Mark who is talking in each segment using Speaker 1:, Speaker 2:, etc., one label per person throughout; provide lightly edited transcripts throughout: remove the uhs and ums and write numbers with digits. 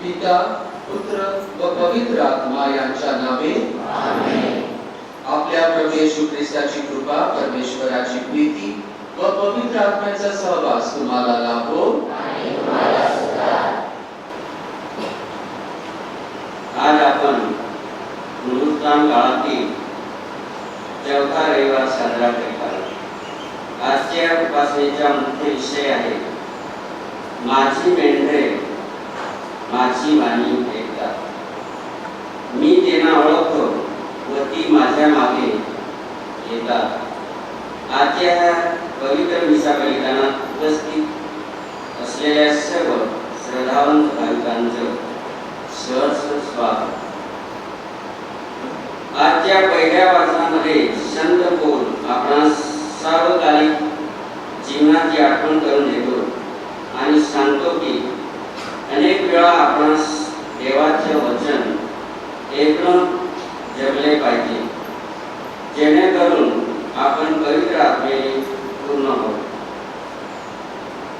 Speaker 1: पिता पुत्र व पवित्र आत्मा यांच्या नावे आमेन। आपल्या प्रभू येशू ख्रिस्ताची कृपा, परमेश्वराची प्रीती व पवित्र आत्म्याचा सहवास तुम्हाला लाभो।
Speaker 2: आज आपण पुनरुत्थान काळातील चौथा रविवार साजरा करीत आहोत। आजच्या उपासनेचा मुख्य विषय आहे माझी मेंढरे माझी वाणी ऐकतात। मी त्यांना ओळखतो व ती माझ्या मागे येतात। आजच्या पवित्र मिसा बलिदानात उपस्थित असलेल्या सर्व श्रद्धावंत भाविकांचं सहर्ष स्वागत। आजच्या पहिल्या वाचनामध्ये संत पौल आपणास सार्वकालिक जीवनाची आठवण करून देतो आणि सांगतो की अनेक वेळा आपणास देवाचे वचन ऐकून जगले पाहिजे, जेणेकरून आपण पवित्र आत्म्याने पूर्ण होऊ।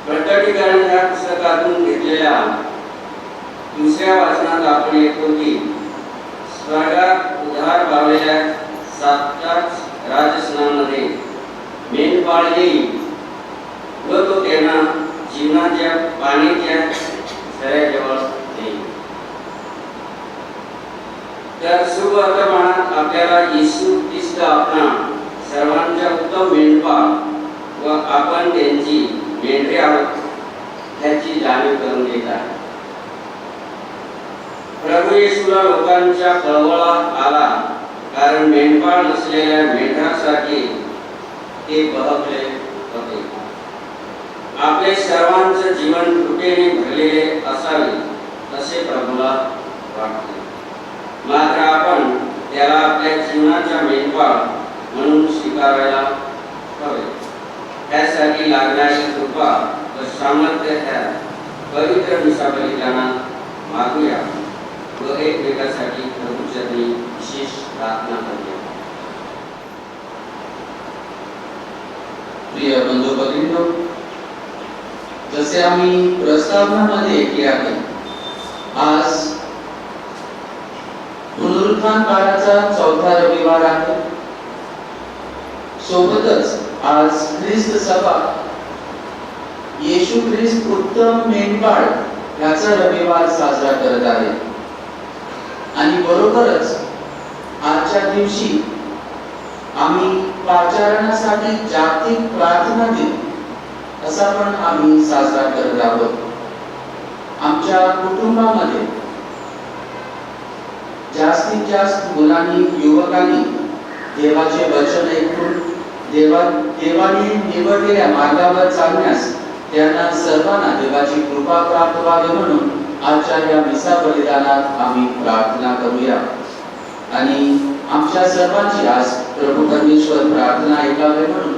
Speaker 2: प्रकटीकरण या पुस्तकातून घेतलेल्या दुसऱ्या वाचनात आपण ऐकतो की स्वर्गात उद्धार पावलेल्या साताच राजस्थानामध्ये मेंढपाळ येईल व तो त्यांना जीवनाच्या पाण्याच्या झऱ्याजवळ नेईल। तर सुवर्तमानात आपल्याला येशू ख्रिस्त आपणा सर्वांच्या उत्तम मेंढपाळ व आपण त्यांची मेंढरे आहोत याची जाणीव करून देत आहे। प्रभू येशूला लोकांच्या कळवळा आला, कारण मेंढपाळ नसलेल्या मेंढरासाठी ते बहकले होते। आपले सर्वांचे जीवन त्रुटीने भरलेले असावे असे प्रभूला वाटते, मात्र आपण त्याला आपल्या जीवनाचा मेंढपाळ म्हणून स्वीकारायला हवे। त्यासाठी लागणारी कृपा व सामर्थ्य ह्या पवित्र मिसा बलिदानात मागूया व एकमेकांसाठी प्रभूचरणी विशेष प्रार्थना करूया।
Speaker 1: प्रिय बंधू भगिनींनो, जसे आम्ही प्रस्तावनामध्ये ऐकले आहे, आज पुनरुत्थान काळाचा चौथा रविवार आहे। सोबतच आज ख्रिस्त सभा येशू ख्रिस्त उत्तम मेंढपाळ याचा रविवार साजरा करत आहे आणि बरोबरच आजच्या दिवशी आम्ही पाचारणासाठी जागतिक प्रार्थना दिन असा पण आम्ही साजरा करत आहोत। आमच्या कुटुंबामध्ये जास्तीत जास्त मुलांनी, युवकांनी देवाचे वचन ऐकून देवाने निवडलेल्या मार्गावर चालण्यास त्यांना सर्वांना देवाची कृपा प्राप्त व्हावी म्हणून आजच्या या मिसा बलिदानात आम्ही प्रार्थना करूया आणि आमच्या सर्वांची आज प्रभू परमेश्वर प्रार्थना ऐकावे म्हणून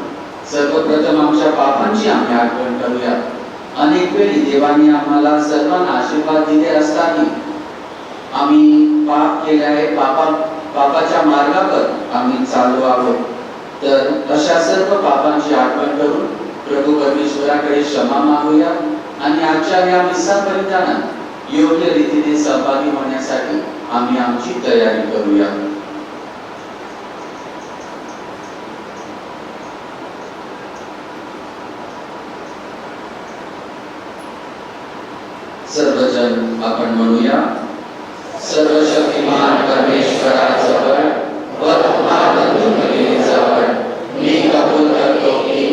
Speaker 1: सर्वप्रथम आमच्या पापांची आम्ही आठवण करूया। अनेक वेळी देवाने आम्हाला सर्वांना आशीर्वाद दिले असताना आम्ही पाप केले आहे, पापाच्या मार्गावर आम्ही चाललो आहोत। तर अशा सर्व पापांची आठवण करून प्रभू परमेश्वराकडे क्षमा मागूया आणि आजच्या या मिसा बलिदानात योग्य रीतीने सहभागी होण्यासाठी आम्ही आमची तयारी करूया। सर्वजण आपण म्हणूया, सर्वशक्तिमान परमेश्वराजवळ व तुम्हा बंधू भगिनींजवळ मी कबूल करतो की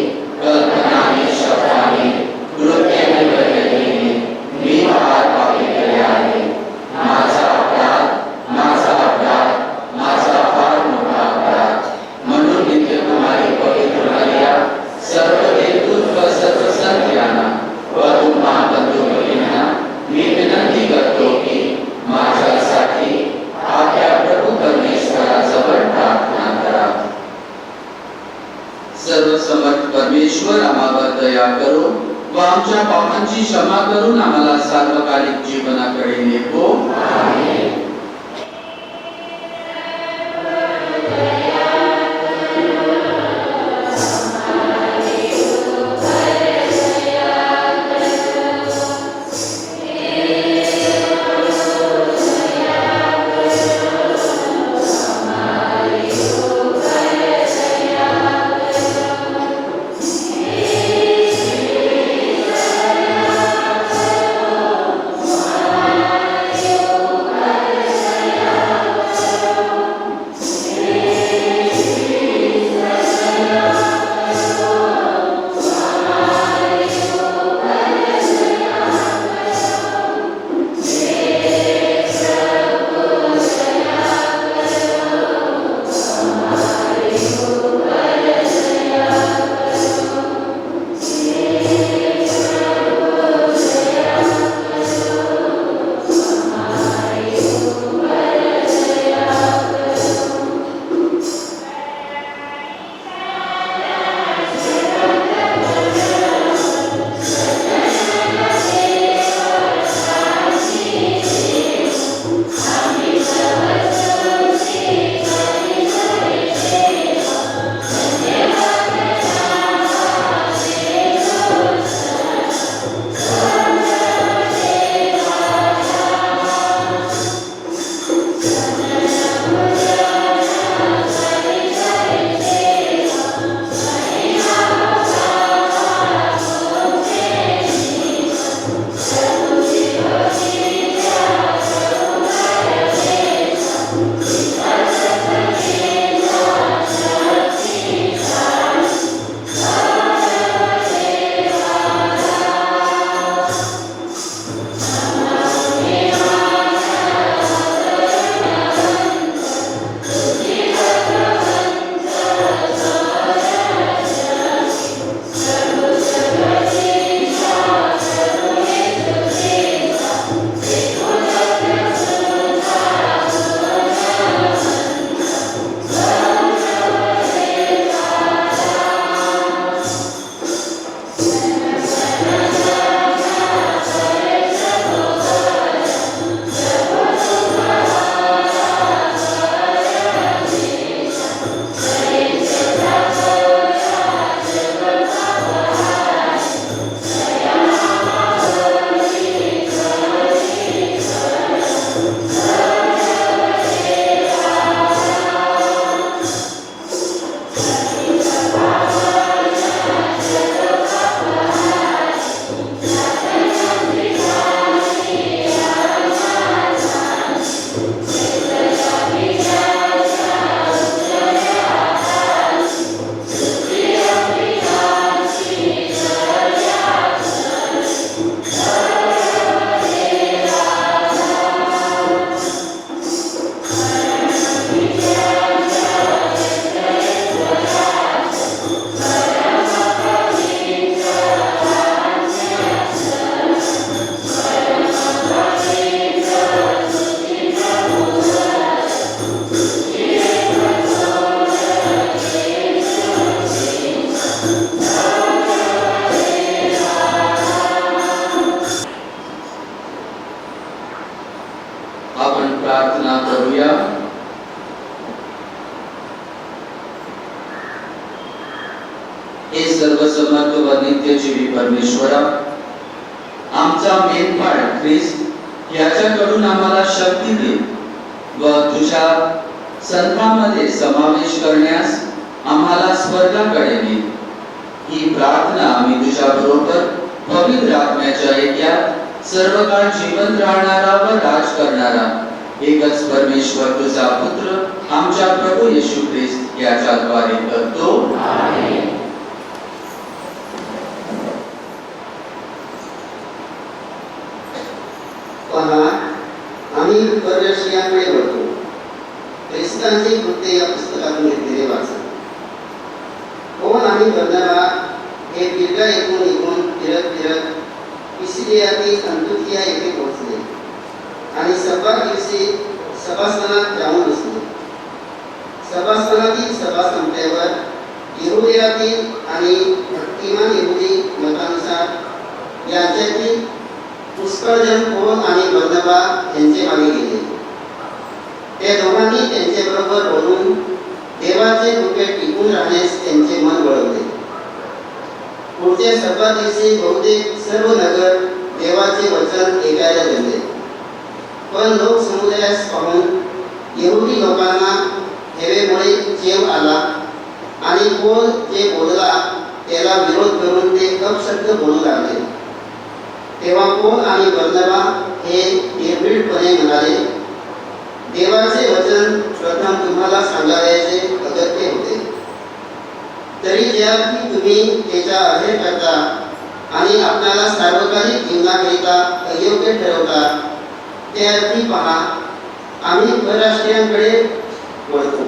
Speaker 1: कल्पनाने, शब्दाने, कृत्याने, वचनाने मी फार पापी केले आहे। माझा अपराध फार मोठा अपराध। म्हणून नित्य तुम्हारी पवित्र मर्या, सर्व देवदूत व सर्व संत यांना व तुम्हा बंधू भगिनींना मी विनंती करतो की माझ्यासाठी आपल्या प्रभू परमेश्वराजवळ प्रार्थना करा। सर्वसमर्थ परमेश्वर आम्हावर दया करो व आमच्या पापांची क्षमा करून आम्हाला सार्वकालिक जीवनाकडे नेवो। आमेन। परमेश्वरा, आमचा मेंढपाळ ख्रिस्त याच्याकडून आम्हाला शक्ती दे व तुझ्या संतांमध्ये समावेश करण्यास आम्हाला स्वर्गाकडे ने। ही प्रार्थना आम्ही तुझ्या बरोबर पवित्र आत्म्याच्या ऐक्यात सर्व काळ जिवंत राहणारा व राज करणारा एकच परमेश्वर तुझा पुत्र आमच्या प्रभू येशू ख्रिस्त याच्याद्वारे करतो। आमेन।
Speaker 3: पहा, आम्ही परराष्ट्रीयांकडे वळतो। ख्रिस्तांची कृत्ये या पुस्तकातून घेतलेले वाचन। पौल आणि बर्नबा हे पिरगा येथून निघून फिरत पिसिदियातील अंतोकिया येथे पोहोचले आणि सब्बात दिवशी सभास्थानात जाऊन बसले। सभास्थानातील सभा संपल्यावर यहुदियातील आणि भक्तिमान यहुदी मतानुसार यांच्यातील पुष्कळ जण पौल आणि बर्नबा यांचे मागे गेले। त्या दोघांनी त्यांच्याबरोबर बोलून देवाचे कृपेत टिकून राहण्यास त्यांचे मन वळवले। पुढच्या सब्बात दिवशी बहुतेक सर्व नगर देवाचे वचन ऐकायला जमले, पण लोक समुदायास पाहून यहुदी लोकांना हेवेमुळे चेव आला आणि पौल जे बोलला त्याला विरोध करून ते अपशब्द बोलू लागले। तेव्हा पौल आणि बर्नबा हे निर्भीडपणे म्हणाले, देवाचे वचन प्रथम तुम्हाला सांगायचे अगत्य होते, तरी ज्याअर्थी तुम्ही त्याचा अहेर करता आणि आपल्याला सार्वकालिक जीवनाकरिता अयोग्य ठरवता, त्याअर्थी पहा, आम्ही परराष्ट्रीयांकडे वळतो।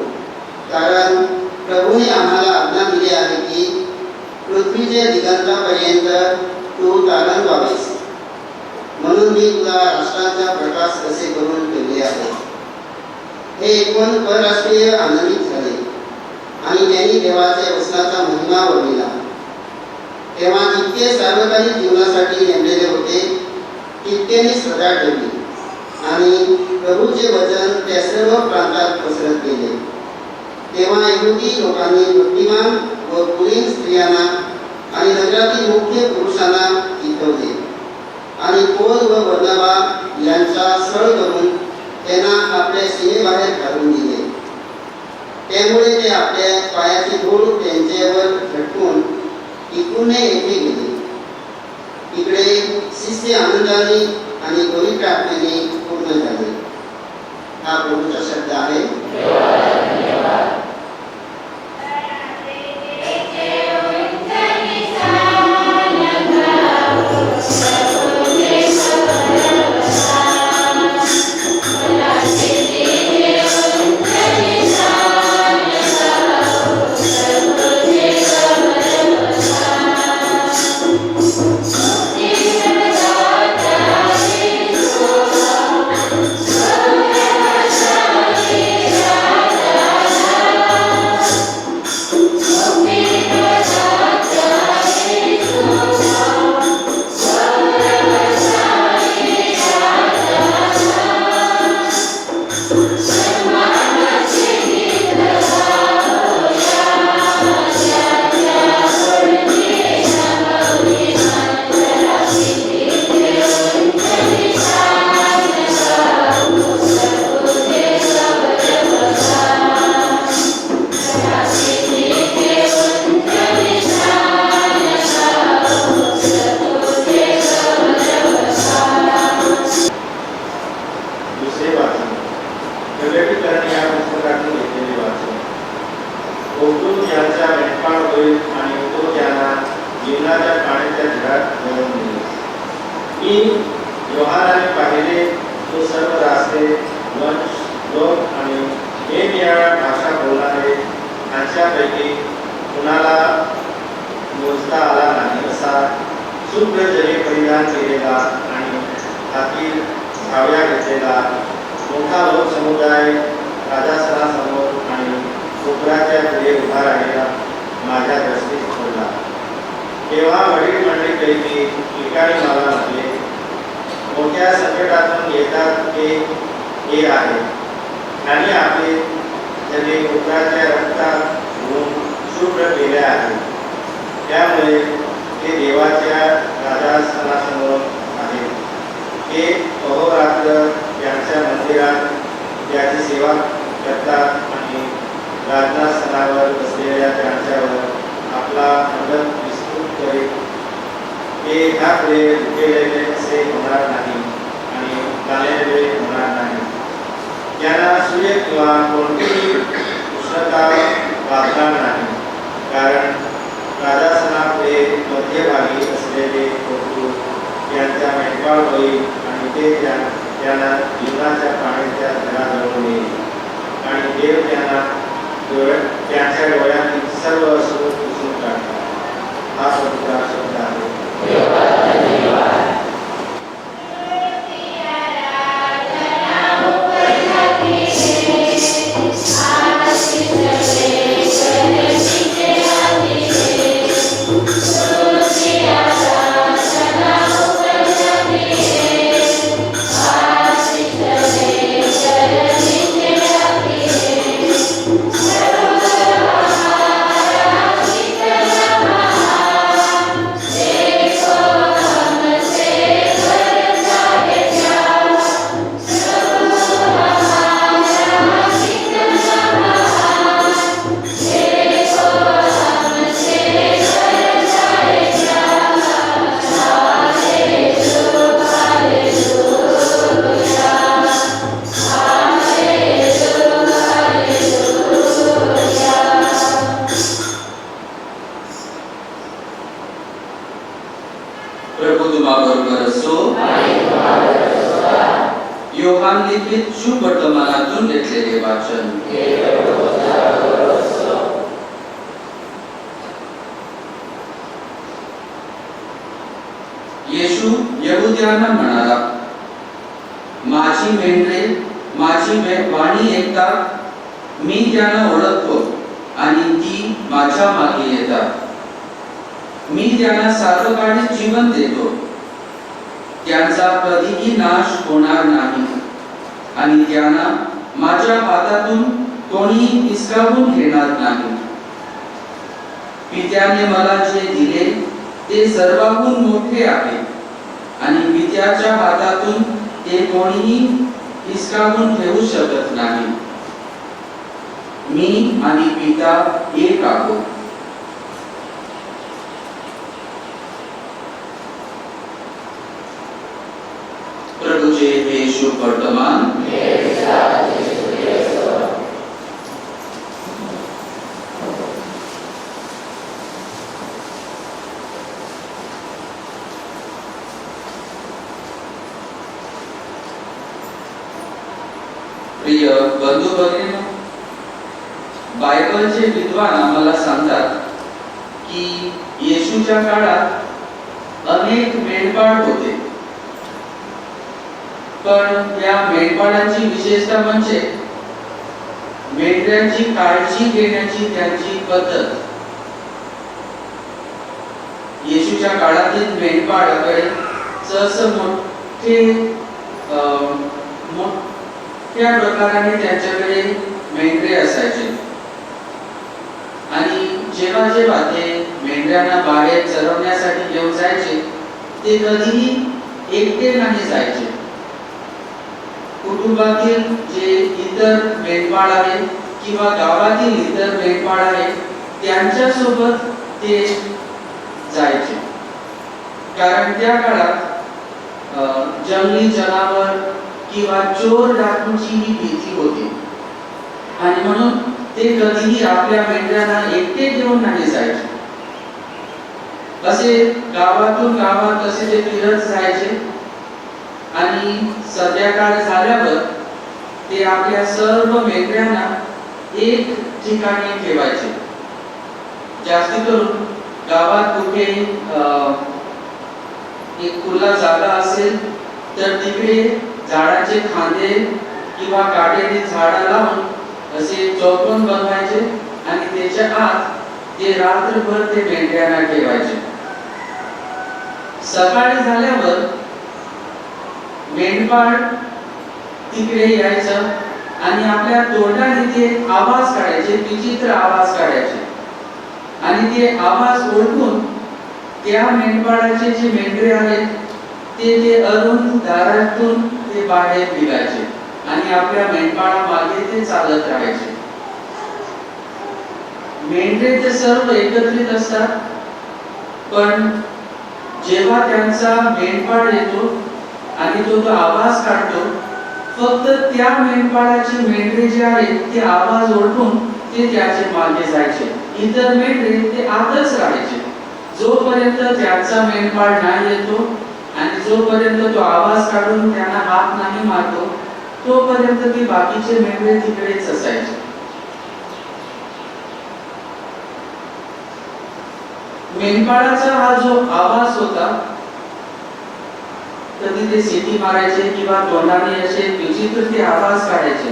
Speaker 3: कारण प्रभूने आम्हाला आज्ञा दिली आहे की पृथ्वीच्या दिगंतापर्यंत तू तारणवावीस, म्हणून मी तुला राष्ट्रांचा प्रकाश कसे करून ठेवले आहे। हे ऐकून परराष्ट्रीय आनंदित झाले आणि त्यांनी देवाच्या वचनाचा महिमा वर्णिला। तेव्हा जितके सार्वकालिक जीवनासाठी नेमलेले होते तितक्यांनी श्रद्धा ठेवली आणि प्रभूचे वचन त्या सर्व प्रांतात पसरत गेले। तेव्हा यहुदी लोकांनी बुद्धिमान व कुलीन स्त्रियांना आणि नगरातील मुख्य पुरुषांना चितवले आणि पौल व बर्नबा यांचा छळ करून त्यांना आपल्या सीमेबाहेर काढून दिले। त्यामुळे ते आपल्या पायाची धूळ त्यांच्यावर झटकून इकुने येथे गेले। इकडे शिष्य आनंदाने आणि पवित्र आत्म्याने पूर्ण झाले। हा प्रभूचा शब्द आहे।
Speaker 4: ते देवाच्या राजासनासमोर आहेत. ते अहोरात्र त्यांच्या मंदिरात त्याची सेवा करतात आणि राजनास्थानावर बसलेल्या त्यांच्यावर आपला मदत विस्तृत करीत. ते ह्यापुढे झुकलेले असे होणार नाही आणि गालेले होणार नाही. त्यांना सूर्य किंवा कोणतीही उष्णता वाचणार नाही, कारण राजासनापुढे मध्यभागी असलेले वस्तू त्यांचा मेंढपाळ होईल आणि ते त्यांना जीवनाच्या पाण्याच्या घराजवळ येईल आणि देव त्यांच्या डोळ्यातील सर्व अश्रू पुसून काढतात. हा पवित्र शब्द आहे.
Speaker 1: प्रभु तुम्हाबरोबर असो. योहान लिखित शुभ वर्तमानातून घेतलेले वाचन. येशू यहुद्यांना म्हणाला, माझी मेंढरे माझी वाणी ऐकतात, मी त्यांना ओळखतो आणि ती माझ्या मागे येतात. मी त्यांना सार्वकालिक जीवन देतो, त्यांचा कधीही नाश होणार नाही आणि त्यांना माझ्या हातातून कोणीही हिसकावून घेणार नाही. पित्याने मला जे दिले ते सर्वांहून मोठे आहे आणि पित्याच्या हातातून ते कोणीही हिसकावून घेऊ शकत नाही. मी आणि पिता एक आहोत. प्रभूचे हे शुभ वर्तमान. प्रिय बंधू भगिनींनो, बायबलचे विद्वान आम्हाला सांगतात की येशूच्या काळात अनेक मेंढपाळ होते, पण या मेंढपाळांची विशेषता म्हणजे मेंढ्यांची काळजी घेण्याची त्यांची पद्धत. येशूच्या काळातील मेंढपाळाकडे मोठ्या प्रकाराने त्यांच्याकडे मेंढरे असायचे आणि जेव्हा जेव्हा ते मेंढ्यांना बाहेर चरवण्यासाठी घेऊन जायचे ते कधीही एकटे नाही जायचे. कुटुंबातील जे इतर मेंढपाळ आहेत किंवा गावातील इतर मेंढपाळ आहेत त्यांच्या सोबत ते जायचे, कारण त्या काळात जंगली जनावर किंवा चोर डाकूची ही भीती होती आणि म्हणून ते कधीही आपल्या मेंढ्यांना एकटे घेऊन नाही जायचे. असे गावातून गावात असे ते फिरत जायचे आणि संध्याकाळ झाल्यावर ते आपल्या सर्व मेंढ्यांना एक ठिकाणी ठेवायचे. जास्ती करून गावात कुठे एक खुला जागा असेल तर तिकडे झाडाचे खांदे किंवा काटेरी झाडं लावून असे चौकोन बनवायचे आणि त्याच्या आत ते रात्रभर ते मेंढ्यांना ठेवायचे. सकाळी झाल्यावर मेंढपाळ तिकडे यायचं आणि आपल्या तोंडाने ते आवाज काढायचे, विचित्र आवाज काढायचे आणि ते आवाज ओळखून त्या मेंढपाळाचे जे मेंढरे आहेत ते अरुंद दारातून ते बाहेर निघायचे आणि आपल्या मेंढपाळा मागे ते चालत राहायचे. मेंढरे ते सर्व एकत्रित असतात, पण जेव्हा त्यांचा मेंढपाळ येतो आणि तो आवाज काढतो, फक्त त्या मेंढपाळाचे मेंढरे जे आहेत ते आवाज ओळखून ते त्याचे मागे जायचे. इतर मेंढरे ते आतच राहायचे. जोपर्यंत त्याचा मेंढपाळ नाही येतो आणि जोपर्यंत तो आवाज काढून त्यांना हात नाही मारतो, तोपर्यंत ती बाकीचे मेंढरे तिकडेच असायचे. मेंढपाळाचा हा जो आवाज होता, कधी ते सिटी मारायचे किंवा तोंडाने असे विचित्र ते आवाज काढायचे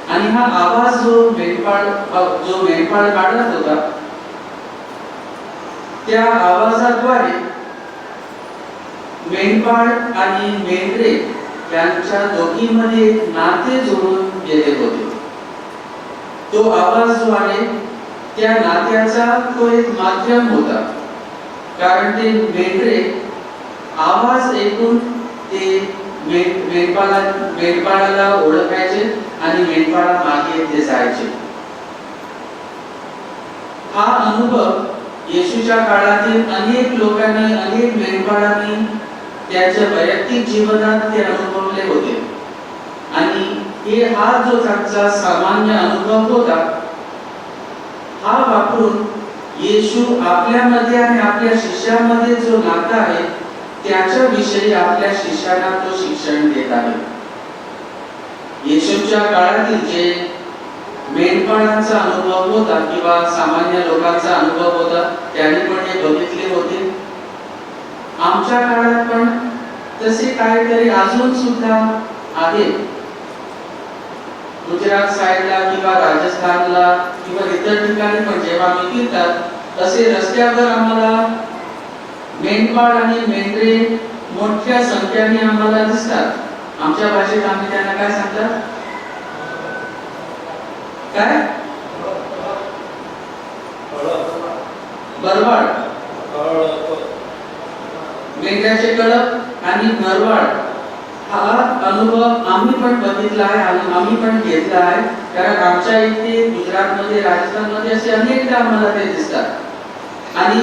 Speaker 1: आणि हा आवाज जो मेंढपाळ काढत होता, त्या आवाजाद्वारे मेंढपाळ आणि मेंढरे यांच्या दोघींमध्ये नाते जोडून गेले होते. तो आवाज जो आहे त्या नात्याचा तो एक माध्यम होता, कारण ते मेंढरे आवाज ऐकून ते मेंढपाळाला ओळखायचे आणि मेंढपाळा मागे ते जायचे. हा अनुभव येशूच्या काळातील अनेक लोकांनी, अनेक मेंढपाळांनी त्यांच्या वैयक्तिक जीवनात ते अनुभवले होते आणि हा जो त्यांचा सामान्य अनुभव होता, हा वापरून येशू आपल्यामध्ये आणि आपल्या शिष्यामध्ये जो नाता आहे त्याच्या विषयी आपल्या शिष्यांना तो शिक्षण देत आहे. येशूच्या काळातील जे मेंढपाळांचा अनुभव होता किंवा सामान्य लोकांचा अनुभव होता, त्यांनी पण हे बघितले होते. आमच्या काळात पण तसे काहीतरी अजून सुद्धा आहे. गुजरात साईडला किंवा राजस्थानला किंवा इतर ठिकाणी पण जेव्हा मी फिरतात, असे रस्त्यावर आम्हाला मेंढपाळ आणि मेंढरे मोठ्या संख्येने आम्हाला दिसतात. आमच्या भाषेत आम्ही त्यांना काय सांगतात? काय? बरवाड. मेंढ्याचे कळप आणि बरवाड हा अनुभव आम्ही पण बघितला आहे आणि आम्ही पण घेतला आहे, कारण आमच्या इथे गुजरातमध्ये, राजस्थानमध्ये असे अनेकदा आम्हाला ते दिसतात. आणि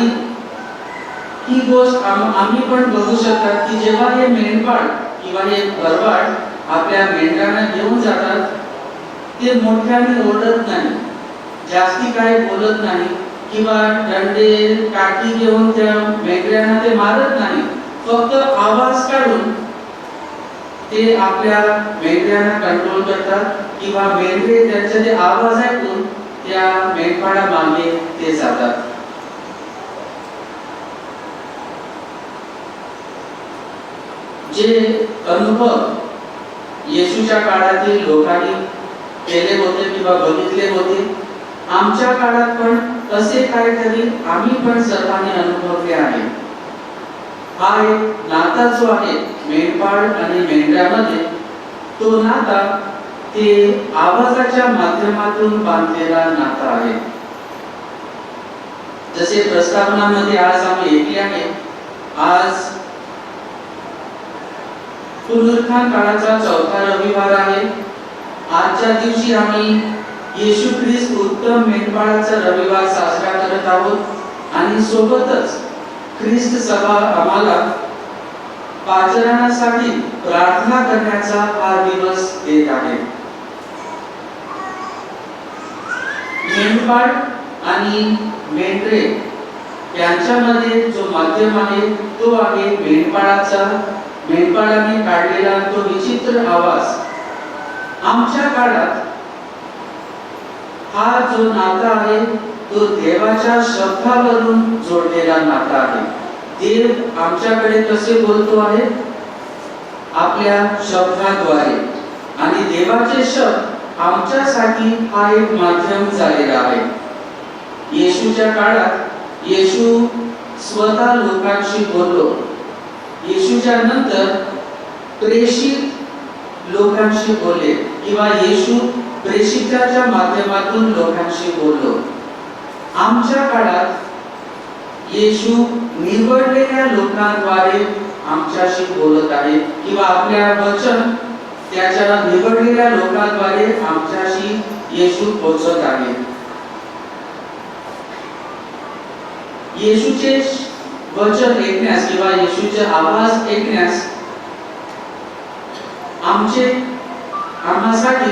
Speaker 1: ही गोष्ट आम्ही पण बघू शकतात की जेव्हा हे मेंढपाळ किंवा हे बरवाड आपल्या मेंढरांना घेऊन जातात, ते मोठ्याने ओरडत नाही, जास्ती काय बोलत नाही किंवा दंडे काठी घेऊन त्या मेंढऱ्यांना ते मारत नाही. फक्त आवाज काढून ते आपल्या मेंढऱ्यांना कंट्रोल करतात किंवा मेंढरे त्यांचे ते आवाज ऐकून त्या मेंढपाळा मागे ते जातात. जे अनुभव येशूच्या काळातील लोकांनी केले होते किंवा बघितले होते, आमच्या काळात पण असे काहीतरी आम्ही पण सर्वांनी अनुभवले आहे. हा एक नाता जो आहे मेंढपाळ आणि मेंढऱ्यामध्ये, तो नाता ते आवाजाच्या माध्यमातून बांधलेला नाता आहे. जसे प्रस्तावनामध्ये आज आम्ही ऐकले आहे, आज पुनरुत्थान काळाचा 4था रविवार आहे. आजच्या दिवशी आम्ही येशू ख्रिस्त उत्तम मेंढपाळाचा रविवार साजरा करत आहोत आणि सोबतच ख्रिस्त सभा आम्हाला पाचारणासाठी प्रार्थना करण्याचा हा दिवस देत आहे. मेंढपाळ आणि मेंढरे यांच्यामध्ये जो माध्यम आहे तो आहे मेंढपाळाने काढलेला तो विचित्र आवाज. आमच्या काळात हा जो नाता आहे तो देवाच्या शब्दावरून जोडलेला नाता आहे. देव आमच्याकडे कसे बोलतो आहे? आपल्या शब्दाद्वारे, आणि देवाचे शब्द आमच्यासाठी हा एक माध्यम झालेला आहे. येशूच्या काळात येशू स्वतः लोकांशी बोललो. येशूच्या नंतर प्रेषित लोकांशी बोलले किंवा येशू प्रेषिताच्या माध्यमातून लोकांशी बोललो. आमच्या काळात येशू निवडलेल्या लोकांद्वारे आमच्याशी बोलत आहे किंवा आपल्या वचन त्याच्या निवडलेल्या लोकांद्वारे आमच्याशी येशू पोहोचत आहे. येशूचे वचन ऐकण्यास किंवा येशूचे आवाज ऐकण्यास आम्हासाठी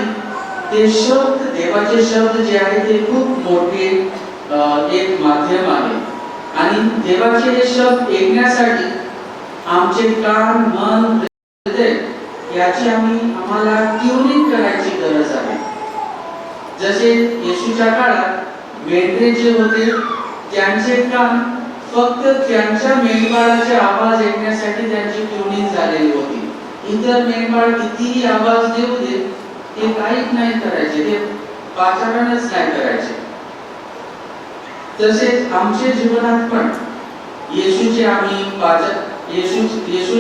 Speaker 1: ते शब्द, देवाचे शब्द जे आहे ते खूप मोठे एक माध्यम आहे. आणि देवाचे हे शब्द ऐकण्यासाठी आमचे कान, मन, हृदय याची आम्हाला ट्यूनिंग करायची गरज आहे. जसे येशूच्या काळात मेंढरे जे होते त्यांचे कान फक्त त्यांच्या मेंढपाळाचे आवाज ऐकण्यासाठी त्यांची ट्यूनिंग झालेली होती. इतर मेंढपाळ कितीही आवाज देऊ दे ते काहीच नाही करायचे, ते पाचारणच नाही करायचे. तसेच आमच्या जीवनात पण येशूला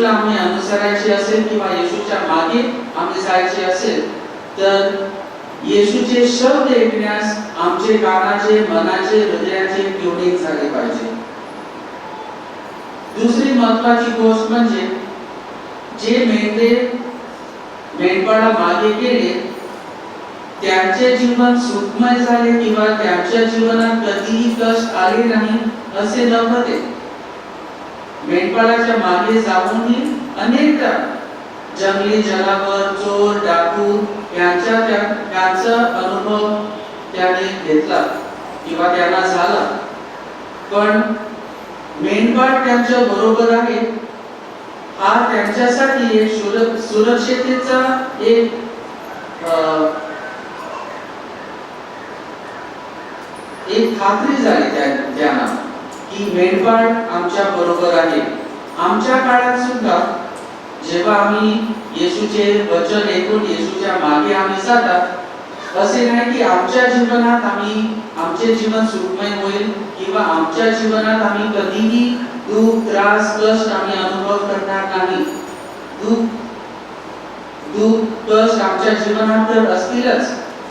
Speaker 1: आम्ही अनुसरायचे असेल किंवा येशूच्या मागे आम्ही जायचे असेल तर येशूचे शब्द ऐकण्यास आमचे कानाचे, मनाचे, हृदयाचे ट्यूनिंग झाले पाहिजे. दुसरी महत्त्वाची गोष्ट म्हणजे जे मेंढपाळा मागे गेले त्यांचे जीवन सुखमय झाले किंवा त्यांच्या जीवनात कधीही कष्ट आले नाही असे नव्हते. मेंढपाळाच्या मागे जाऊनही अनेकदा जंगली जनावर, चोर, डाकू यांचा अनुभव त्याने घेतला किंवा त्यांना झाला. पण मेंढपाळ त्यांच्या बरोबर आहे हा त्यांच्यासाठी एक सुरक्षिततेचा एक खात्री झाली त्यांना की मेंढपाळ आमच्या बरोबर आहे. आमच्या काळात सुद्धा जेव्हा आम्ही येशूचे वचन ऐकून येशूच्या मागे आम्ही जातात असे नाही की आमच्या जीवनात आमचे जीवन सुखमय होईल किंवा आमच्या जीवनात आम्ही कधीही दुःख, त्रास, कष्ट आम्ही अनुभव करणार नाही. दुःख, कष्ट आमच्या जीवनात तर असतीलच,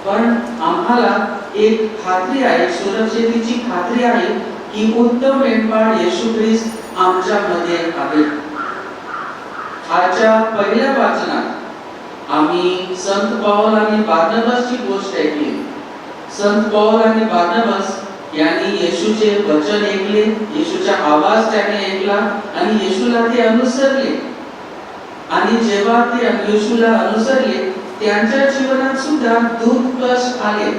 Speaker 1: पण आम्हाला एक खात्री आहे, सुरक्षिततेची खात्री आहे की उत्तम मेंढपाळ येशू ख्रिस्त आमच्यामध्ये आहे. आजच्या पहिल्या वाचनात आम्ही संत पौल आणि बार्नबासची गोष्ट ऐकली. संत पौल आणि बार्नबास यांनी येशूचे वचन ऐकले, येशूचा आवाज त्याने ऐकला आणि येशूला ते अनुसरले. आणि जेव्हा ते येशूला अनुसरले त्यांच्या जीवनात सुद्धा दुःख, कष्ट आले.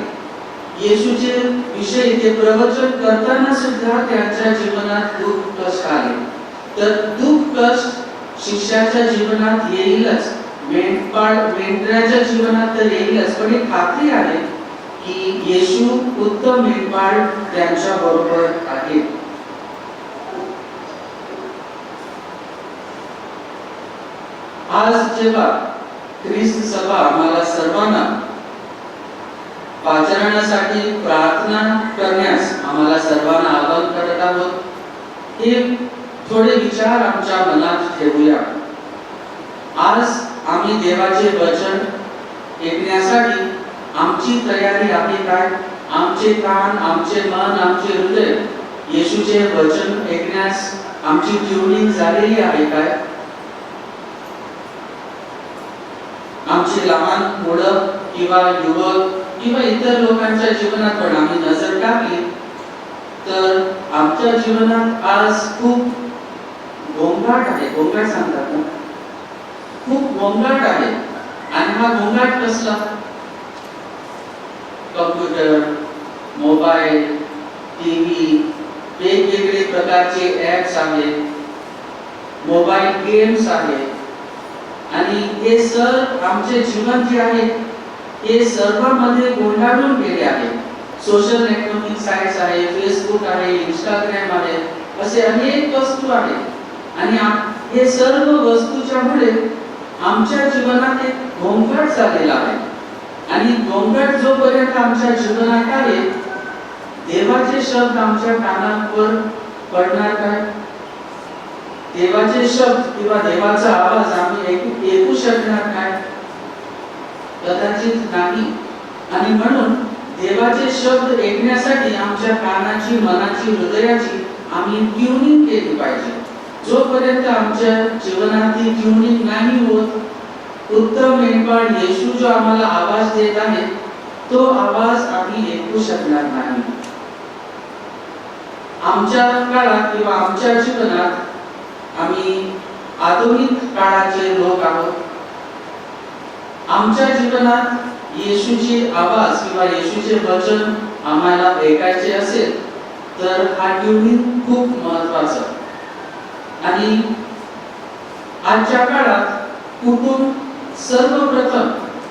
Speaker 1: येशूचे विषयी ते प्रवचन करताना सुद्धा त्यांच्या जीवनात दुःख, कष्ट आले. तर दुःख, कष्ट शिष्याच्या जीवनात येईलच, मेंढराच्या जीवनात तर येईलच, पण एक खात्री आहे की येशू उत्तम मेंढपाळ त्यांच्या बरोबर आहे. आज जेव्हा ख्रिस्त सभा आम्हाला सर्वांना पाचारणासाठी प्रार्थना करण्यास आम्हाला सर्वांना आवाहन करत आहोत, हे थोडे विचार आमच्या मनात ठेवूया. आज आम्ही देवाचे वचन ऐकण्यासाठी आमची तयारी आहे काय? आमचे कान, आमचे मन, आमचे हृदय येशूचे वचन ऐकण्यास आमची ट्यूनिंग झालेली आहे काय? आमचे लहान मुलं किंवा युवक किंवा इतर लोकांच्या जीवनात पण आम्ही नजर टाकली तर आमच्या जीवनात आज खूप गोंगाट आहे. गोंगाट सांगतात ना, खूप गोंगाट आहे. आणि हा गोंगाट कसला? कॉम्प्युटर, मोबाईल, टीव्ही, वेगवेगळे प्रकारचे ऍप्स आहेत, मोबाईल गेम्स आहेत आणि हे सर्व आमचे जीवन जे आहे हे सर्वांमध्ये गोंधळून गेले आहे. सोशल नेटवर्किंग साइट्स आहे, फेसबुक आहे, इंस्टाग्राम आहे, असे अनेक वस्तू आहेत आणि हे सर्व वस्तूच्यामुळे आमच्या जीवनात एक गोंगाट झालेला आहे. आणि गोंगाट जोपर्यंत आमच्या जीवनात आहे देवाचे शब्द आमच्या कानावर पडणार काय? देवाचे शब्द किंवा देवाचा आवाज आम्ही ऐकू शकणार काय? कदाचित नाही. आणि म्हणून देवाचे शब्द ऐकण्यासाठी आमच्या कानाची, मनाची, हृदयाची आम्ही ट्युनिंग केली पाहिजे. जोपर्यंत आमच्या जीवनात ती ट्युनिंग नाही होत, उत्तम मेंढपाळ येशू जो आम्हाला आवाज देत आहे तो आवाज आम्ही ऐकू शकणार नाही. आमच्या काळात किंवा आमच्या जीवनात आम्ही आधुनिक काळाचे लोक आहोत. आमच्या जीवनात येशूचे आवाज किंवा येशूचे वचन आम्हाला ऐकायचे असेल तर हा ट्युनिंग खूप महत्त्वाचा. आणि आजच्या काळात कुटुंब सर्वप्रथम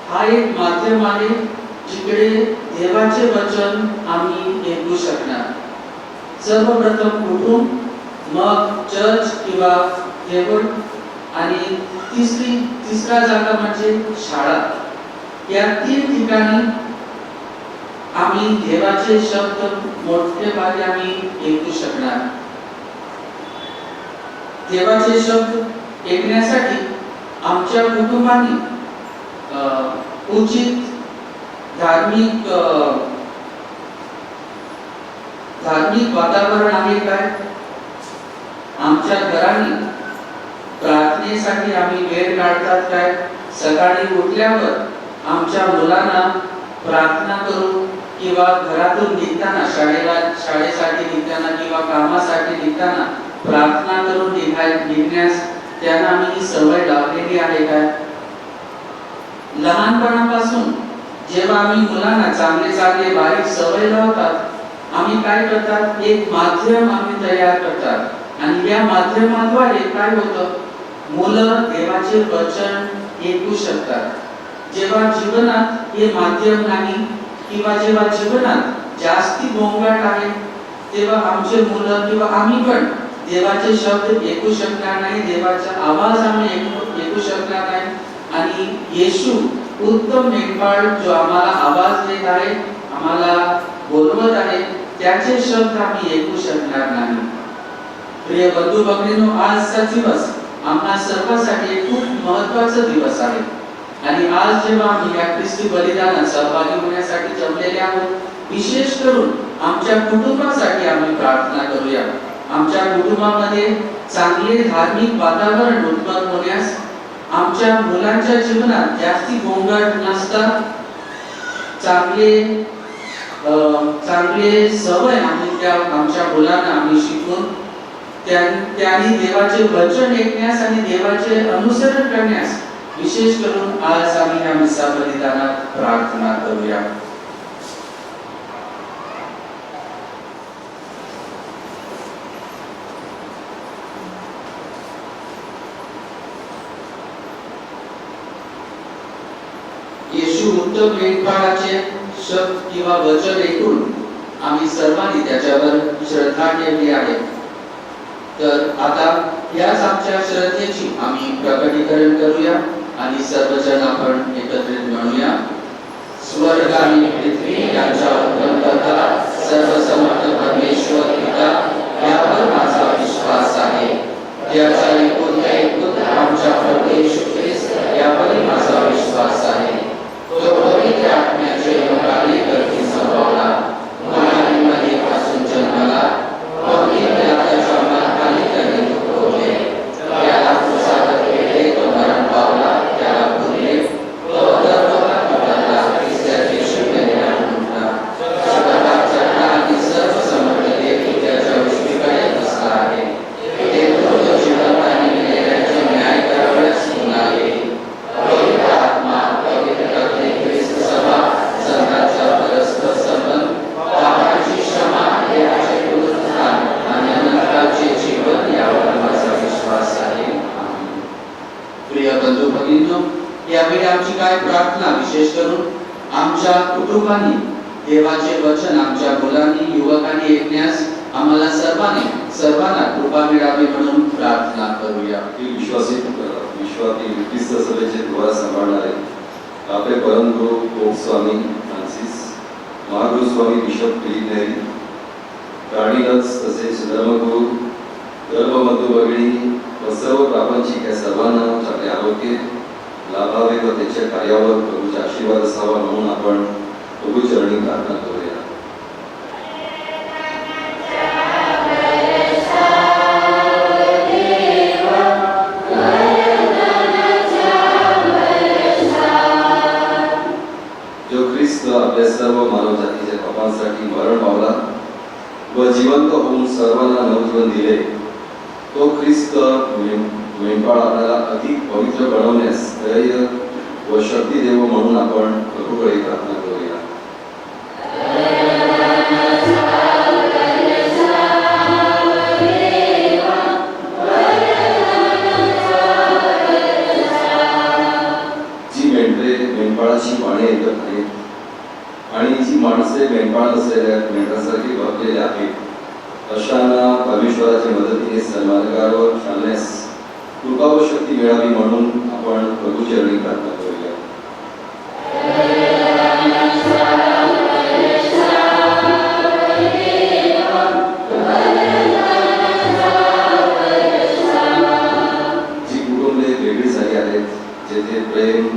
Speaker 1: हा एक माध्यम आहे जिकडे देवाचे वचन आम्ही ऐकू शकणार. सर्वप्रथम कुटुंब, मग चर्च किंवा देऊळ आणि तिसरा जागा म्हणजे शाळा. या 3 ठिकाणी आम्ही देवाचे शब्द मोठे भागे आम्ही ऐकू शकणार. देवाचे शब्द ऐकण्यासाठी आमच्या कुटुंबाने उचित धार्मिक वातावरण आहे काय? आमच्या घराने प्रार्थनेसाठी आम्ही वेळ काढतात काय? सकाळी उठल्यावर आमच्या मुलांना प्रार्थना करू किंवा घरातून निघताना शाळेसाठी निघताना किंवा कामासाठी निघताना प्रार्थना करून निघण्यास त्यांना आम्ही सवय लावलेली आहे काय? लहानपणापासून जेव्हा आम्ही मुलांना चांगले बारीक सवय लावतात, आम्ही काय करतात? एक माध्यम आम्ही तयार करतात आणि या माध्यमाद्वारे काय होतं? मुलं देवाचे वचन ऐकू शकतात. जेव्हा जीवनात हे माध्यम नाही किंवा जेव्हा जीवनात जास्ती गोंगाट आहे तेव्हा आमचे मुलं किंवा आम्ही पण देवाचे शब्द ऐकू शकणार नाही, देवाचा आवाज आम्ही ऐकू शकणार नाही. आणि येशू उत्तम मेंढपाळ जो आम्हाला आवाज देत आहे, आम्हाला बोलवत आहे, त्याचे शब्द आम्ही ऐकू शकणार नाही. प्रिय बंधू भगिनींनो, आजचा दिवस आम्हा सर्वांसाठी खूप महत्त्वाचा दिवस आहे. आणि आज जेव्हा आम्ही या ख्रिस्ती बलिदानात सहभागी होण्यासाठी जमलेले आहोत, विशेष करून आमच्या कुटुंबासाठी आम्ही प्रार्थना करूया. आमच्या कुटुंबामध्ये चांगले धार्मिक वातावरण उत्पन्न होण्यास, आमच्या मुलांच्या जीवनात जास्ती गोंगाट नसता चांगले सवय आम्ही त्या आमच्या मुलांना आम्ही शिकवून त्यांनी देवाचे वचन ऐकण्यास आणि देवाचे अनुसरण करण्यास विशेष करून आज आम्ही या मिसा बलिदानात प्रार्थना करूया. येशू उत्तम मेंढपाळाचे शब्द किंवा वचन ऐकून आम्ही सर्वांनी त्याच्यावर श्रद्धा ठेवली आहे. तर आता याच आमच्या श्रद्धेची आम्ही प्रकटीकरण करूया आणि सर्वजण आपण एकत्रित म्हणूया. स्वर्ग आणि पृथ्वी यांचा उत्पन्नकर्ता सर्वसमर्थ परमेश्वर पिता यावर माझा विश्वास आहे. त्याचा एकुलता एक पुत्र आमच्या प्रभू येशू ख्रिस्त यावर माझा विश्वास आहे. तो पवित्र आत्म्याचे योगाने गर्भी संभवला, मुलांमध्ये जन्माला, पवित्र पिलाताच्या मार्गाने त्याने दुखवले, त्याला क्रूसावर केले, तो मरण पावला, त्याला पुरले, तो गर्भात उतरला, तिसऱ्या दिवशी मेल्यावर उठला, जगात चढला आणि सर्व समर्थ देव त्याच्या उजवीकडे बसला आहे. ते मृत जिवंत आणि मेलेल्यांचे न्याय करावयास येऊन आहे. पवित्र आत्मा, पवित्र रक्त, ख्रिस्त सभा, संतांचा परस्पर संबंध, पापांची क्षमा, देवाचे पुनरुत्थान आणि अनंतकाळचे जीवन यावर माझा विश्वास आहे. प्रिय बंधू भगिनींनो, यावेळी आमची काय प्रार्थना विशेष करून आमच्या कुटुंबाने देवाचे वचन आमच्या मुलांनी युवकांनी ऐकण्यास आम्हाला सर्वांना कृपा मिळावी म्हणून प्रार्थना करूया.
Speaker 5: विश्वातील ख्रिस्त सभेचे द्वार सांभाळणारे आपले परमगुरू पोप स्वामी फ्रान्सिस, महागुरू स्वामी बिशप फिलिप नेरी, प्राणीरथ तसेच धर्मगुरू, धर्मबंधू भगिनी व सर्व प्रापंचिक या सर्वांना आपले आरोग्य लाभावे व त्याच्या कार्यावर प्रभूचा आशीर्वाद असावा म्हणून आपण प्रभूचरणी प्रार्थना करूया. सर्व मानवजातीच्या पापांसाठी मरण पावला व जिवंत होऊन सर्वांना नवजीवन दिले, तो ख्रिस्त मेंढपाळ आपल्याला अधिक पवित्र बनवण्यास धैर्य व शक्ती देव म्हणून आपण प्रभूकडे प्रार्थना करूया. जी मेंढरे मेंढपाळाची पाने ऐकत आहेत आणि जी माणसे मेंढपाळ असलेल्या मेंढरासारखी वागलेली आहेत, अशांना परमेश्वराच्या मदतीने सन्मार्गावर चालण्यास कृपा व शक्ती मिळावी म्हणून आपण प्रभूचरणी प्रार्थना करूया. जी कुटुंबे वेगळी झाली आहेत, जेथे प्रेम,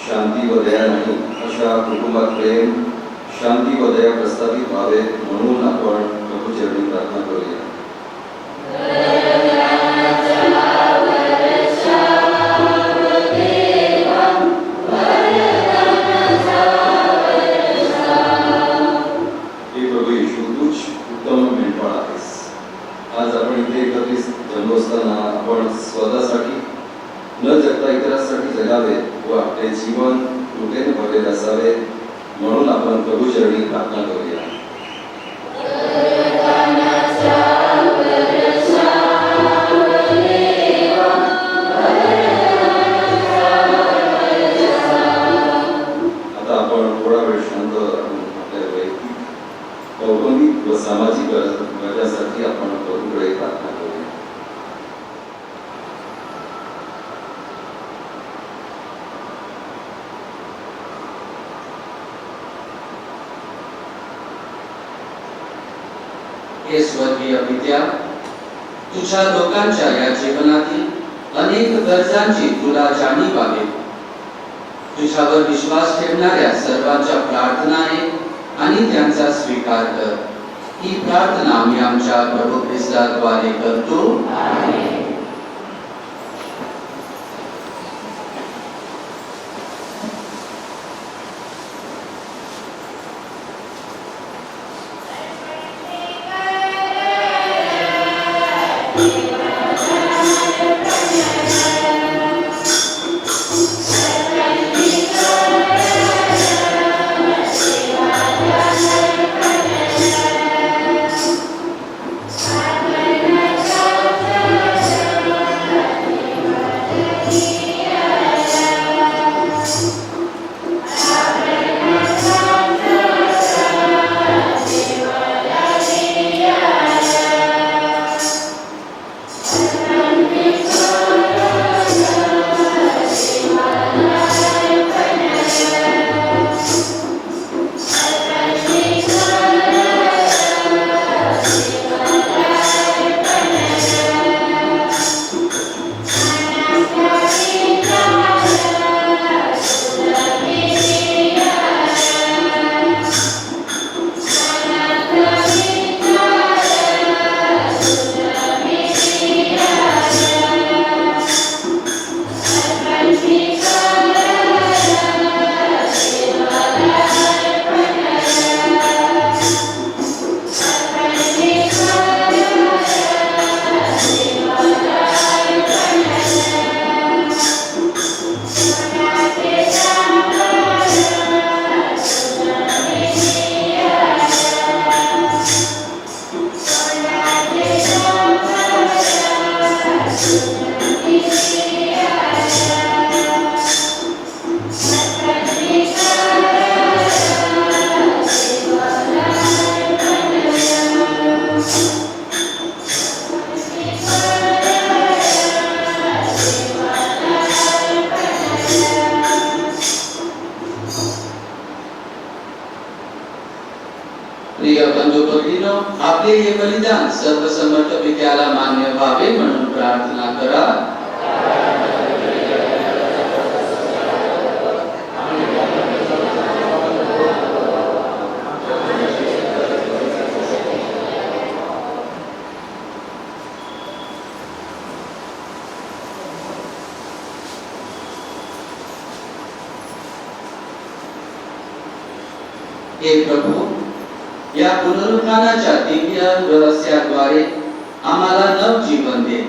Speaker 5: शांती व दया नाही, अशा कुटुंबात प्रेम, शांती व दया प्रस्थापित व्हावे म्हणून आपण प्रभूचरणी प्रार्थना करूया. हे प्रभू येशू, तूच उत्तम मेंढपाळ आहेस. आज आपण इथे एकत्रित जमलो असताना आपण स्वतःसाठी न जगता इतरांसाठी जगावे व आपले जीवन कृपेने भरलेले असावे म्हणून आपण प्रभूचरणी प्रार्थना करूया. आता आपण थोडा वेळ शांत राहून आपल्या वैयक्तिक, कौटुंबिक व सामाजिक गरजासाठी आपण प्रभूकडे प्रार्थना करूया.
Speaker 1: हे स्वर्गीय पित्या, तुझ्या लोकांच्या या जीवनातील अनेक गरजांची तुला जाणीव आहे. तुझ्यावर विश्वास ठेवणाऱ्या सर्वांच्या प्रार्थना आहे आणि त्यांचा स्वीकार कर. ही प्रार्थना आम्ही आमच्या प्रभू ख्रिस्ताद्वारे करतो. आमेन. प्रिय बंधू भगिनींनो, आपले हे बलिदान सर्वसमर्थ पित्याला मान्य व्हावे म्हणून प्रार्थना करा. हे प्रभू, या पुनरुत्थानाच्या दिव्य रहस्याद्वारे आम्हाला नव जीवन दे.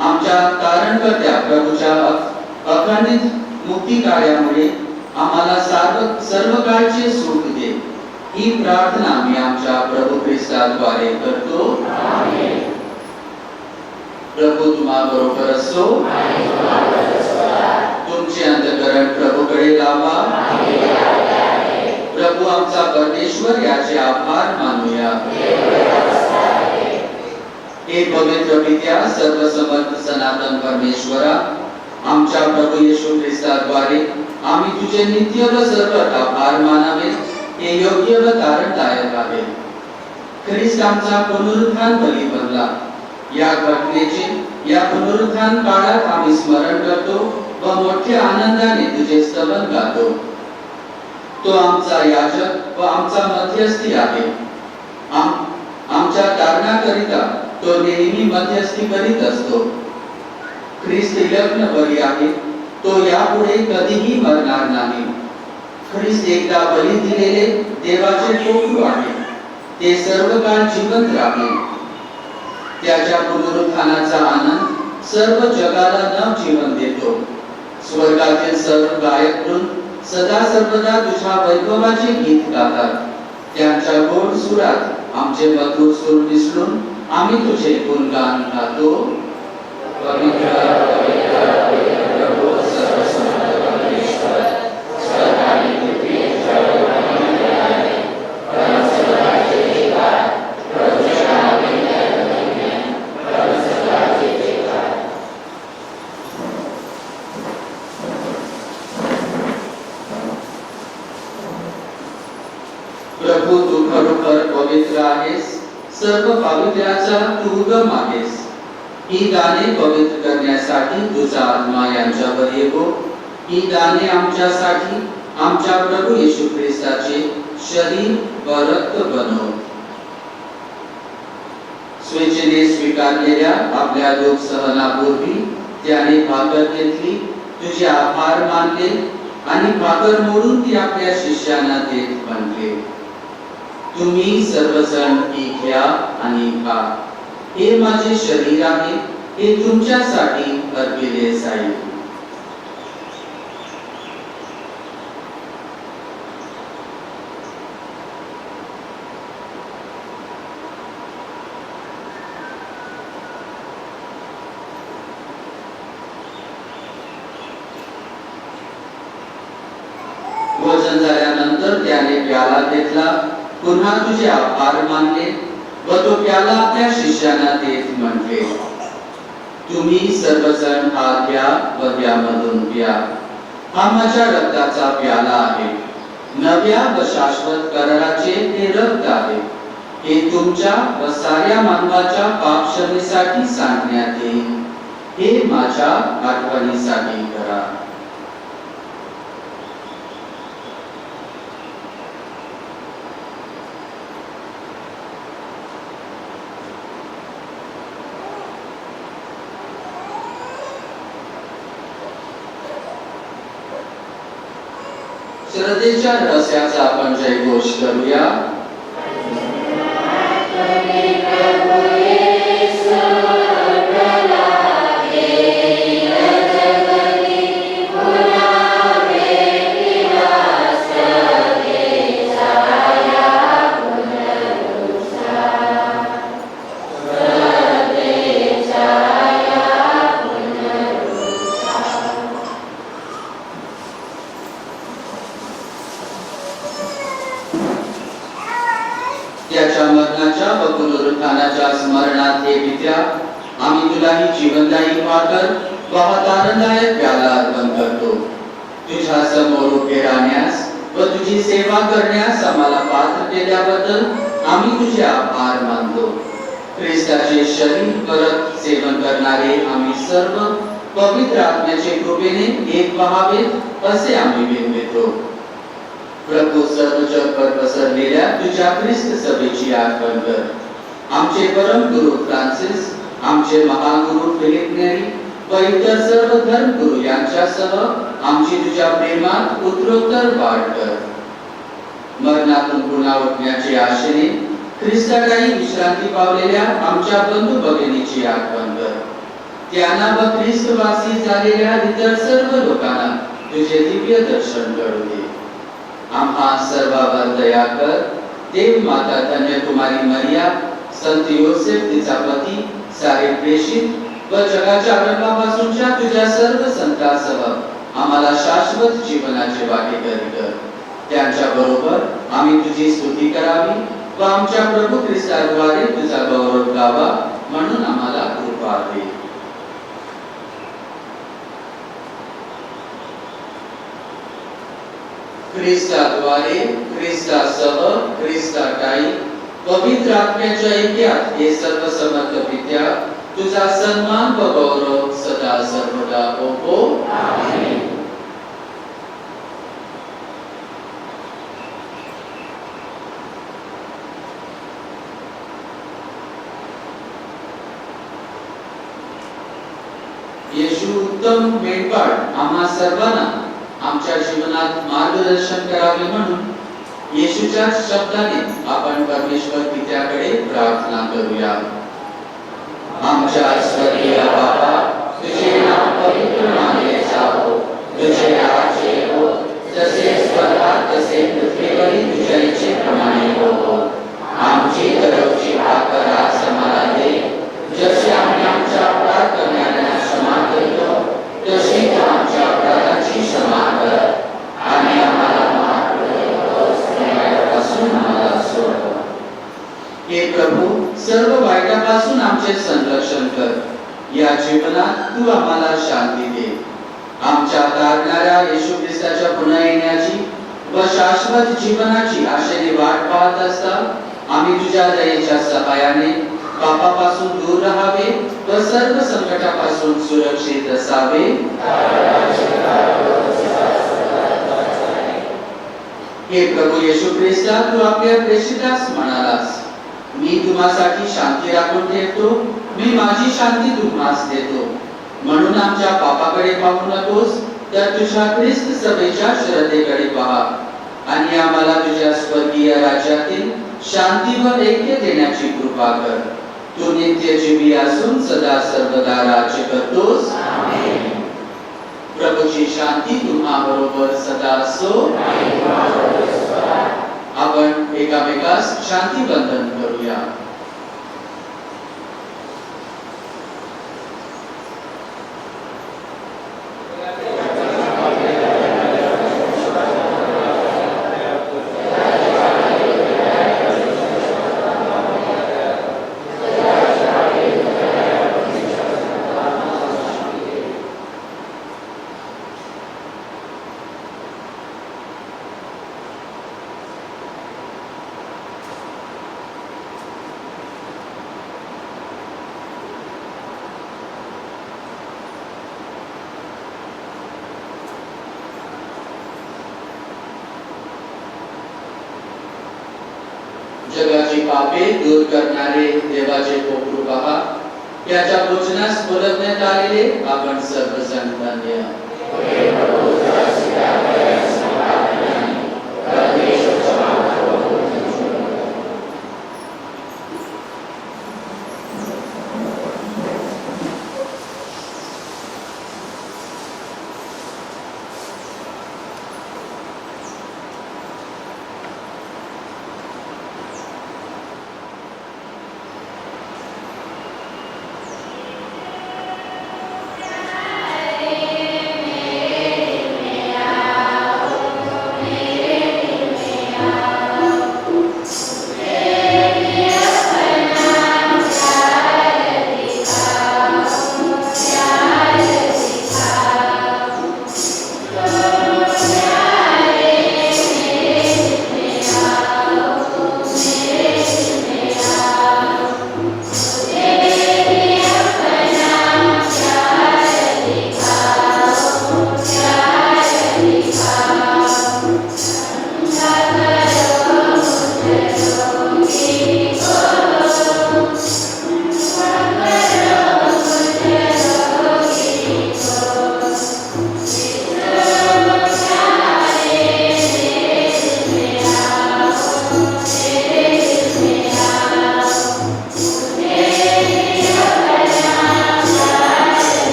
Speaker 1: आमच्या तारणकर्त्या प्रभूच्या अखंडित मुक्ती कार्यामुळे आम्हाला सर्व काळचे सुख दे. ही प्रार्थना मी आमच्या प्रभू ख्रिस्ताद्वारे करतो. प्रभू तुम्हा बरोबर असो. तुमचे अंतःकरण प्रभूकडे लावा. प्रभू आमचा परमेश्वर याचे आभार मानूया. हे पवित्र पित्या, सर्वसमर्थ सनातन परमेश्वरा, आमच्या प्रभू येशू ख्रिस्ताद्वारे आम्ही तुझे नित्य व सर्वत्र आभार मानावे हे योग्य व तारणदायक आहे. ख्रिस्त आमचा पुनरुत्थान बली बनला. या घटनेचे या पुनरुत्थान काळात आम्ही स्मरण करतो व मोठ्या आनंदाने तुझे स्तवन गातो. तो आमचा याजक व आमचा मध्यस्थी आहे. आमच्या तारणाकरिता तो नेहमी मध्यस्थी करीत असतो. ख्रिस्त यज्ञ बली आहे. तो यापुढे कधीही मरणार नाही. ख्रिस्त एकदा बली दिलेले देवाचे कोकरू आहे. ते सर्व काळ जिवंत राहील. त्याच्या पुनरुत्थानाचा आनंद सर्व जगाला नव जीवन देतो. स्वर्गातील सर्व गायक वृंद सदा सर्वदा तुझ्या वैभवाचे गीत गातात. त्यांच्या गोड सुरात आमचे मधुर सूर मिसळून आम्ही तुझे गुणगान गातो. पवित्र पवित्र पवित्र प्रभू, सर्वसमर्थ परमेश्वर, स्वर्ग आणि पृथ्वी जळजळीत आहे. परमसर्वाचे जयकार, प्रभूच्या नावाने धन्य, परमसर्वाचे जयकार. प्रभू, तू खरोखर पवित्र आहेस. सर्व पावित्र्याचा तू उगम आहेस. ही दाने पवित्र करण्यासाठी तुझा आत्मा यांच्यावर येतो. ही दाने आमच्यासाठी आमच्या प्रभू येशू ख्रिस्ताचे शरीर व रक्त बनव. स्वेच्छेने स्वीकारलेल्या आपल्या दुःख सहनापूर्वी त्याने भाकर घेतली, तुझे आभार मानले आणि भाकर मोडून ती आपल्या शिष्यांना देत म्हटले, तुम्ही सर्वजण ही घ्या आणि खा. हे माझे शरीर आहे. हे तुमच्यासाठी अर्पिले जाईल. भोजन झाल्यानंतर त्याने प्याला घेतला, पुन्हा तुझे आभार मानले व तो प्याला आपल्या शिष्यांना देत म्हटले, तुम्ही सर्वजण हा घ्या व यामधून प्या. हा माझ्या रक्ताचा प्याला आहे. नव्या व शाश्वत कराराचे हे रक्त आहे. हे तुमच्या व साऱ्या मानवाच्या पाप क्षमेसाठी सांगण्यात येईल. हे माझ्या आठवणीसाठी करा. श्रद्धेच्या रहस्याचा आपण जयघोष करूया. त्याच्या मरणाच्या व पुनरुत्थानाच्या स्मरणात हे पित्या, आम्ही तुला ही जीवनदायी भाकर व हा तारणदायक प्याला अर्पण करतो. तुझ्या समोर उभे राहण्यास व तुझी सेवा करण्यास आम्हाला पात्र केल्याबद्दल आम्ही तुझे आभार मानतो. ख्रिस्ताचे शरीर परत सेवन करणारे आम्ही सर्व पवित्र आत्म्याचे कृपेने एक व्हावेत असे आम्ही विनवितो. प्रभू, सर्व जगभर पसरलेल्या तुझ्या ख्रिस्त सभेची आठवण कर. आमचे परम गुरु फ्रान्सिस, आमचे महागुरु फिलिप नेरी व इतर सर्व धर्मगुरु यांच्यासह आमची तुझ्या प्रेमात उत्तरोत्तर वाढ कर. मरणातून पुन्हा उठण्याची आशेने ख्रिस्ताकडे विश्रांती पावलेल्या आमच्या बंधू भगिनीची आठवण कर. त्यांना व ख्रिस्तवासी झालेल्या इतर सर्व लोकांना तुझे दिव्य दर्शन घडू दे. आम्हा सर्वांवर दया कर. देव माता धन्य कुमारी मरिया, संत योसेफ तिचा पती, सारे प्रेषित व जगाच्या आरंभापासूनच्या तुझ्या सर्व संतांसह आम्हाला शाश्वत जीवनाचे वाटेकरी कर. त्यांच्या बरोबर आम्ही तुझी स्तुती करावी व आमच्या प्रभू ख्रिस्ताद्वारे तुझा गौरव गावा म्हणून आम्हाला कृपा दे. ख्रिस्ताद्वारे, ख्रिस्तासह, ख्रिस्ताठायी पवित्र आत्म्याच्या ऐक्यात हे सर्व समर्थ पित्या तुझा सन्मान व गौरव सदा सर्वदा हो. आमेन. येशू उत्तम मेंढपाळ आम्हा सर्वांना आमच्या जीवनात मार्गदर्शन करावे म्हणून येशूच्या शब्दाने आपण परमेश्वर पित्याकडे प्रार्थना करूया. आमच्या स्वर्गीय बाबा, तुझे नाम पवित्र मानले जावो, तुझे राज्य येवो, जसे स्वर्गात तसे पृथ्वीवरील तुझ्या इच्छेप्रमाणे हो. आमची दररोजची भाकर आज आम्हाला दे, जसे आम्ही आमच्या अपराध करणाऱ्यांना क्षमा करतो, तशी तू आमच्या अपराधाची क्षमा कर. आणि आम्हाला आम्हाला सोड. हे प्रभू, सर्व वाईटापासून आमचे संरक्षण कर. या जीवनात तू आम्हाला शांती दे. आमच्या तारणाऱ्या येशू ख्रिस्ताच्या पुन्हा येण्याची व शाश्वत जीवनाची आशेने वाट पाहत असता आम्ही तुझ्या दयेच्या सहाय्याने पापापासून दूर राहावे व सर्व संकटापासून सुरक्षित असावे. हे प्रभू येशू ख्रिस्ता, तू आपल्या प्रेषितास म्हणालास, मी तुम्हासाठी शांती राखून ठेवतो, मी माझी शांती तुम्हास देतो. म्हणून आमच्या पापाकडे पाहू नकोस, तर तुझ्या ख्रिस्त सभेच्या श्रद्धेकडे पहा आणि आम्हाला तुझ्या स्वर्गीय राज्यातील शांती व ऐक्य देण्याची कृपा कर. तू नित्य जीवी असून सदा सर्वदा राज्य करतोस. आमेन. प्रभूची शांती तुम्हा बरोबर सदा असो. आपण एकामेकास शांती बंधन करूया. जगाची पापे दूर करणारे देवाचे कोपरू पहा. त्याच्या भोजनास बोलवण्यात आलेले आपण सर्वजण धन्य.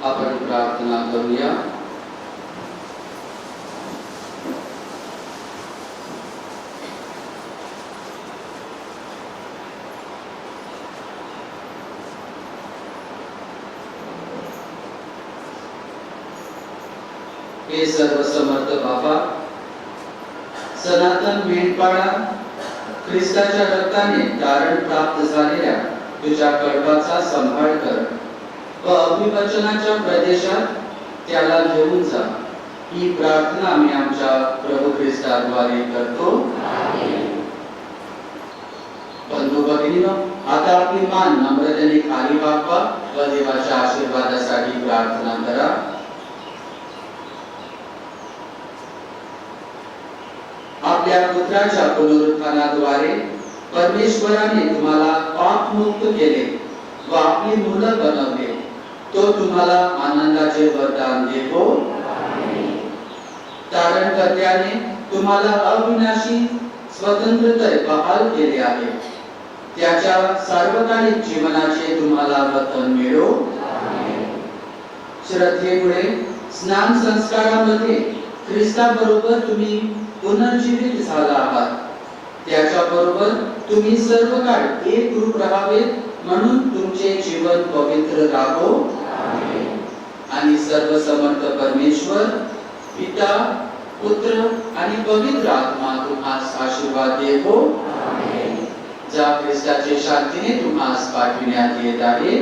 Speaker 1: आपण प्रार्थना करूया. हे सर्वसमर्थ बाबा, सनातन मेंढपाळा, ख्रिस्ताच्या रक्ताने तारण प्राप्त झालेल्या तुझ्या कळपाचा सांभाळ कर व अभिवचनाच्या प्रदेशात त्याला घेऊन जा. ही प्रार्थना आम्ही आमच्या प्रभू ख्रिस्ताद्वारे करतो. बंधू भगिनीनो, आता आपली मान नम्रतेने खाली वाकवा व देवाच्या आशीर्वादासाठी प्रार्थना करा. आपल्या पुत्राच्या पुनरुत्थानाद्वारे परमेश्वराने तुम्हाला पापमुक्त केले व आपली मुलं बनवले. तो तुम्हाला आनंदाचे वरदान देतो. तारणकर्त्याने तुम्हाला अविनाशी स्वतंत्रता बहाल केले आहे. त्याच्या सार्वकालिक जीवनाचे तुम्हाला वतन मिळो. श्रद्धेमुळे स्नान संस्कारामध्ये ख्रिस्ताबरोबर तुम्ही पुनर्जीवित झाला आहात. त्याच्याबरोबर तुम्ही सर्व काळ एक रूप राहावे म्हणून तुमचे जीवन पवित्र राहो. आणि सर्वसमर्थ परमेश्वर पिता, पुत्र आणि पवित्र आत्मा तुम्हास आशीर्वाद देतो. ज्या ख्रिस्ताच्या शांतीने तुम्हास पाठविण्यात येत आहे.